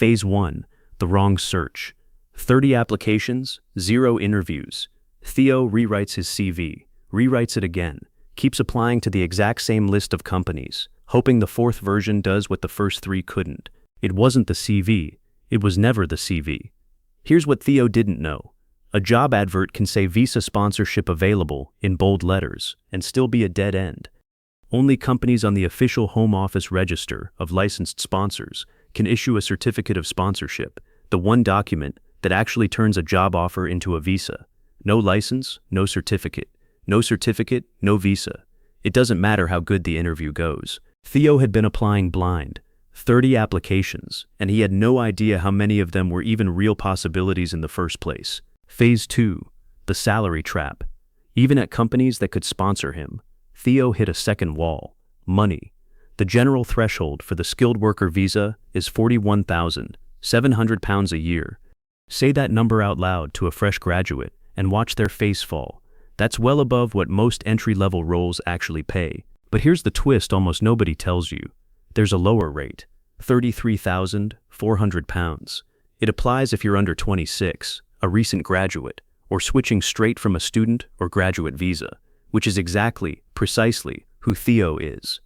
Phase 1, the wrong search. 30 applications, 0 interviews. Theo rewrites his CV, rewrites it again, keeps applying to the exact same list of companies, hoping the fourth version does what the first 3 couldn't. It wasn't the CV. It was never the CV. Here's what Theo didn't know. A job advert can say visa sponsorship available in bold letters and still be a dead end. Only companies on the official Home Office register of licensed sponsors can issue a certificate of sponsorship, the one document that actually turns a job offer into a visa. No license, no certificate. No certificate, no visa. It doesn't matter how good the interview goes. Theo had been applying blind. 30 applications, and he had no idea how many of them were even real possibilities in the first place. Phase 2, the salary trap. Even at companies that could sponsor him, Theo hit a second wall: money. The general threshold for the skilled worker visa is £41,700 a year. Say that number out loud to a fresh graduate and watch their face fall. That's well above what most entry-level roles actually pay. But here's the twist almost nobody tells you. There's a lower rate, £33,400. It applies if you're under 26, a recent graduate, or switching straight from a student or graduate visa, which is precisely who Theo is.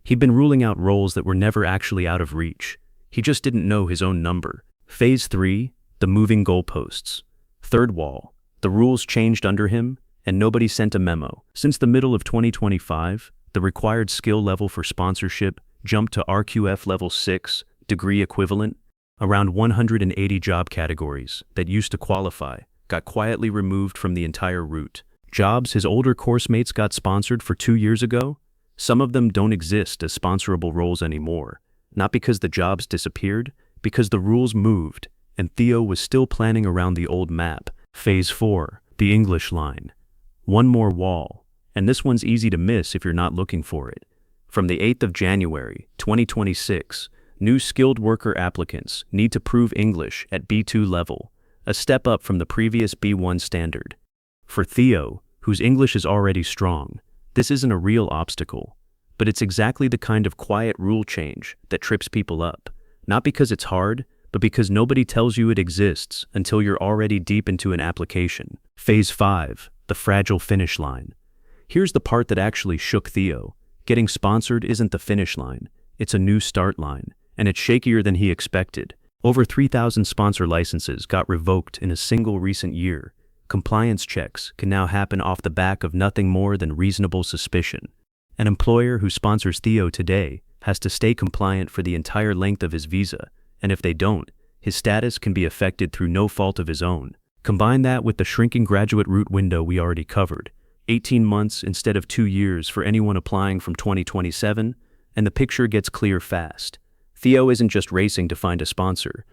He'd been ruling out roles that were never actually out of reach. He just didn't know his own number. Phase 3, the moving goalposts. Third wall. The rules changed under him, and nobody sent a memo. Since the middle of 2025, the required skill level for sponsorship jumped to RQF level 6, degree equivalent. Around 180 job categories that used to qualify got quietly removed from the entire route. Jobs his older course mates got sponsored for 2 years ago, some of them don't exist as sponsorable roles anymore. Not because the jobs disappeared, because the rules moved, and Theo was still planning around the old map. Phase 4, the English line. One more wall, and this one's easy to miss if you're not looking for it. From the 8th of January, 2026, new skilled worker applicants need to prove English at B2 level, a step up from the previous B1 standard. For Theo, whose English is already strong, this isn't a real obstacle, but it's exactly the kind of quiet rule change that trips people up. Not because it's hard, but because nobody tells you it exists until you're already deep into an application. Phase 5, the fragile finish line. Here's the part that actually shook Theo. Getting sponsored isn't the finish line, it's a new start line, and it's shakier than he expected. Over 3,000 sponsor licenses got revoked in a single recent year. Compliance checks can now happen off the back of nothing more than reasonable suspicion. An employer who sponsors Theo today has to stay compliant for the entire length of his visa, and if they don't, his status can be affected through no fault of his own. Combine that with the shrinking graduate route window we already covered, 18 months instead of 2 years for anyone applying from 2027, and the picture gets clear fast. Theo isn't just racing to find a sponsor.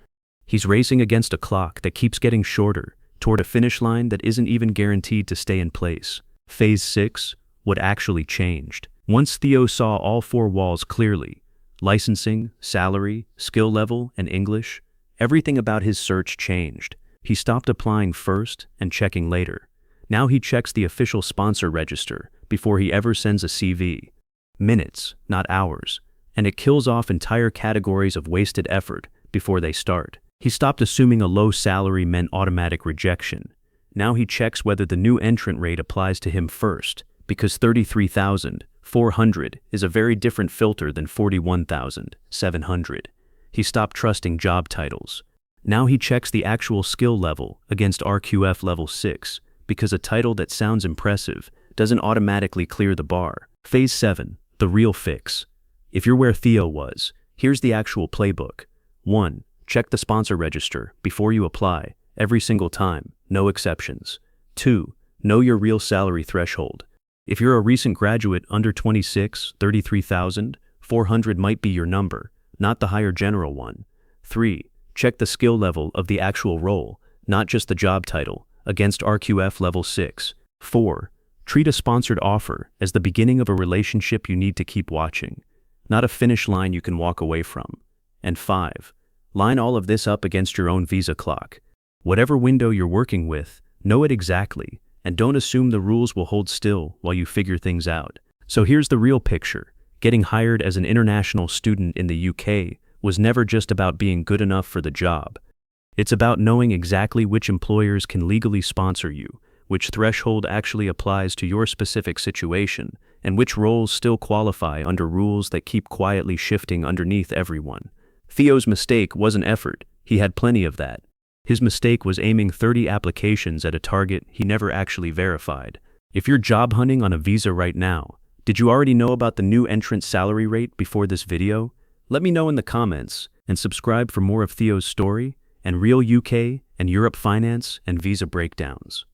He's racing against a clock that keeps getting shorter, toward a finish line that isn't even guaranteed to stay in place. Phase 6, what actually changed. Once Theo saw all 4 walls clearly, licensing, salary, skill level, and English, everything about his search changed. He stopped applying first and checking later. Now he checks the official sponsor register before he ever sends a CV. Minutes, not hours, and it kills off entire categories of wasted effort before they start. He stopped assuming a low salary meant automatic rejection. Now he checks whether the new entrant rate applies to him first, because 33,400 is a very different filter than 41,700. He stopped trusting job titles. Now he checks the actual skill level against RQF level 6, because a title that sounds impressive doesn't automatically clear the bar. Phase 7, the real fix. If you're where Theo was, here's the actual playbook. 1. Check the sponsor register before you apply, every single time, no exceptions. 2. Know your real salary threshold. If you're a recent graduate under 26, 33,400 might be your number, not the higher general one. 3. Check the skill level of the actual role, not just the job title, against RQF level 6. 4. Treat a sponsored offer as the beginning of a relationship you need to keep watching, not a finish line you can walk away from. And 5. Line all of this up against your own visa clock. Whatever window you're working with, know it exactly, and don't assume the rules will hold still while you figure things out. So here's the real picture. Getting hired as an international student in the UK was never just about being good enough for the job. It's about knowing exactly which employers can legally sponsor you, which threshold actually applies to your specific situation, and which roles still qualify under rules that keep quietly shifting underneath everyone. Theo's mistake wasn't effort, he had plenty of that. His mistake was aiming 30 applications at a target he never actually verified. If you're job hunting on a visa right now, did you already know about the new entrance salary rate before this video? Let me know in the comments, and subscribe for more of Theo's story and real UK and Europe finance and visa breakdowns.